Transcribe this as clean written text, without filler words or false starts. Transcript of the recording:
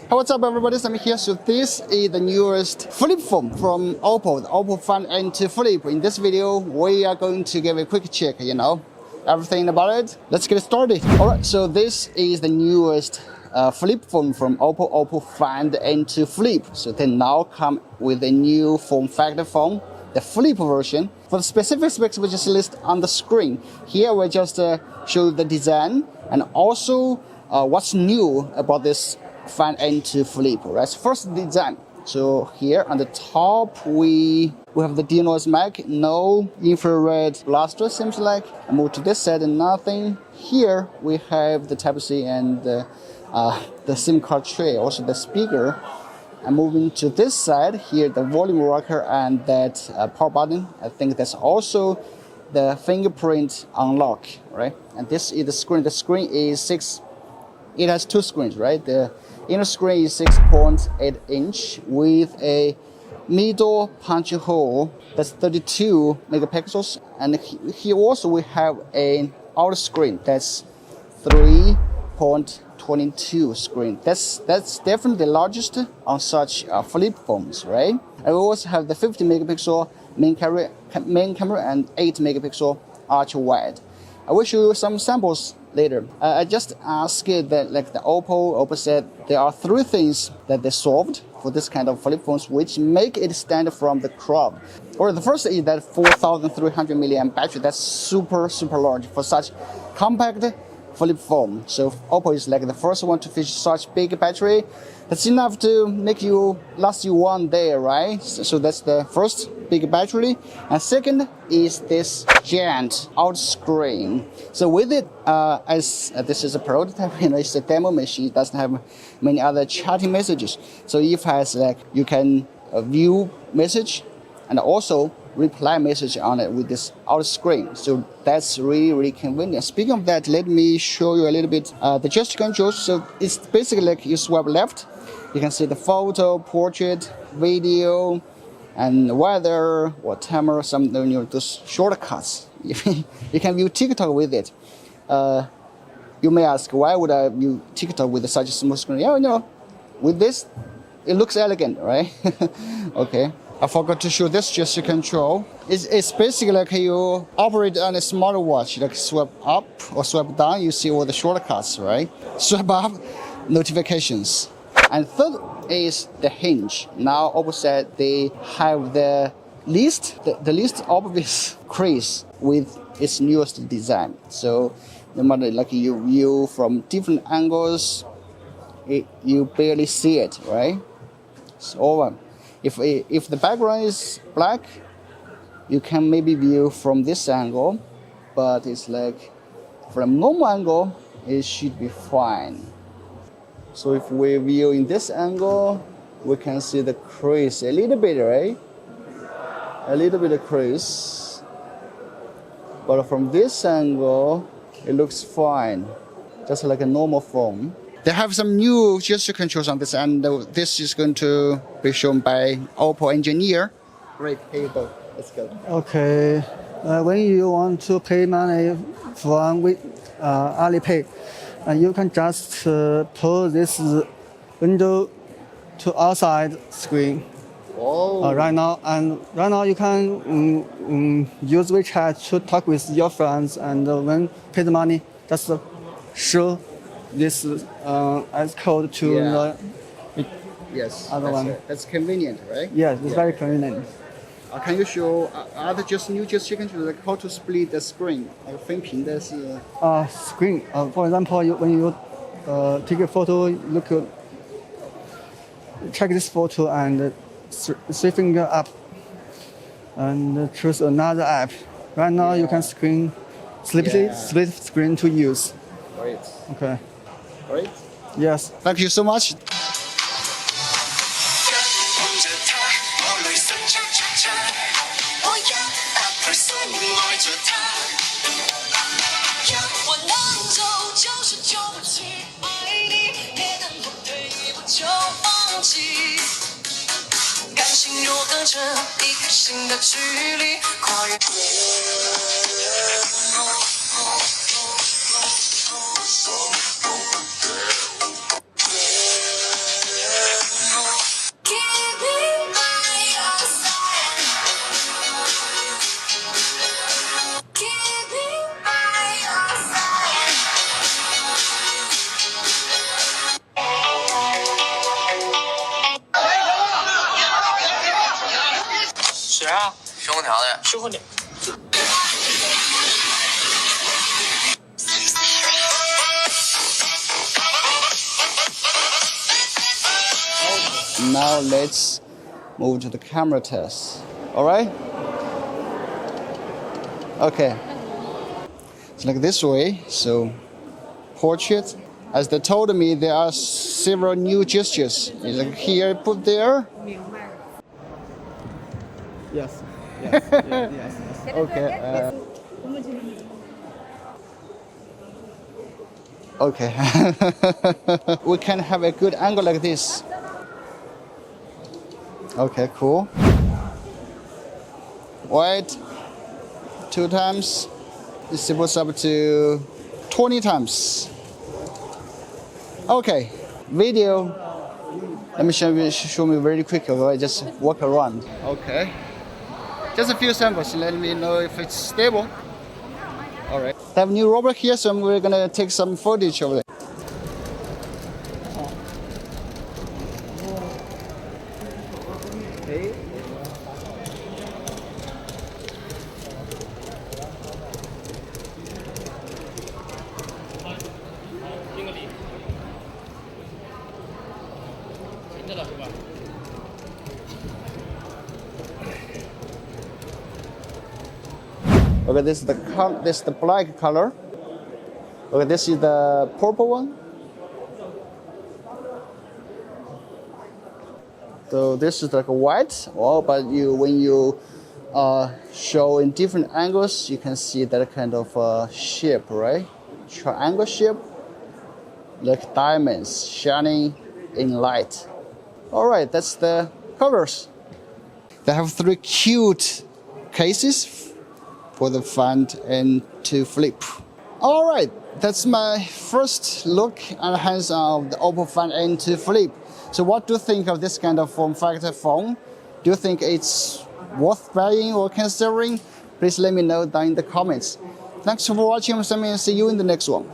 Hey, what's up everybody, Sami here. So this is the newest flip phone from Oppo, the Oppo Find N2 Flip. In this video, we are going to give a quick check, everything about it. Let's get started. Alright, so this is the newest flip phone from Oppo Find N2 Flip. So they now come with a new form factor phone, the flip version. For the specific specs, we just list on the screen. Here we just show the design and also what's new about this Find N2 Flip, right? First, design. So here on the top, we have the denoise mic, no infrared blaster, seems like. I move to this side and nothing. Here we have the Type-C and the SIM card tray, also the speaker. And moving to this side, here the volume rocker and that power button. I think that's also the fingerprint unlock, right? And this is the screen. The screen is it has two screens, right? The inner screen is 6.8 inch with a middle punch hole that's 32 megapixels. And here also we have an outer screen that's 3.22 screen. That's definitely the largest on such flip phones, right? And we also have the 50 megapixel main camera and 8 megapixel ultra wide. I will show you some samples later. I just asked that, like the Oppo said there are three things that they solved for this kind of flip phones which make it stand from the crowd. Or the first is that 4,300 milliamp battery. That's super large for such compact flip phone. So Oppo is like the first one to feature such big battery. That's enough to make you last you one day, right? So that's the first big battery. And second is this giant out screen. So with it, as this is a prototype, it's a demo machine. It doesn't have many other chatting messages. So if has like you can view message and also reply message on it with this out screen. So that's really convenient. Speaking of that, let me show you a little bit the gesture controls. So it's basically like you swipe left, you can see the photo, portrait, video, and weather or timer, some those shortcuts. You can view TikTok with it. You may ask, why would I view TikTok with such a small screen? Yeah, with this, it looks elegant, right? Okay. I forgot to show this gesture control. It's basically like you operate on a smartwatch, like swipe up or swipe down, you see all the shortcuts, right? Swipe up, notifications. And third is the hinge. Now Oppo said they have the least obvious crease with its newest design. So no matter like you view from different angles, you barely see it, right? So over. If the background is black, you can maybe view from this angle, but it's like from normal angle, it should be fine. So if we view in this angle, we can see the crease a little bit, right? A little bit of crease. But from this angle, it looks fine, just like a normal phone. They have some new gesture controls on this, and this is going to be shown by Oppo engineer. Great, here you go. Let's go. Okay, when you want to pay money from Alipay, you can just pull this window to outside screen. Oh. Right now you can use WeChat to talk with your friends, and when pay the money, just show this as code to the other one. That's convenient, right? Yes, it's very convenient. Can you show other new gesture controls, like how to split the screen? Like 分屏的是 screen. For example, when you take a photo, check this photo and three finger up, and choose another app. Right now you can split screen to use. Great. Okay. Great. Yes. Thank you so much. 修空调的，修空调。Now let's move to the camera test. All right? Okay. It's like this way. So, portrait. As they told me, there are several new gestures. It's like here, put there. Yes. Yes. Yes. Okay. Okay. We can have a good angle like this. Okay, cool. Wait. 2 times. This was up to 20 times. Okay. Video. Let me show me very quickly. I just walk around. Okay. Just a few samples. Let me know if it's stable. All right. I have a new robot here, so we're gonna take some footage of it. Okay, this is the black color. Okay, this is the purple one. So this is like a white. Oh, but when you show in different angles, you can see that kind of shape, right? Triangle shape, like diamonds shining in light. All right, that's the colors. They have 3 cute cases for the front and to flip. All right, that's my first look and hands-on of the Oppo front end to flip. So what do you think of this kind of form factor phone? Do you think it's worth buying or considering? Please let me know down in the comments. Thanks for watching, Sami, and see you in the next one.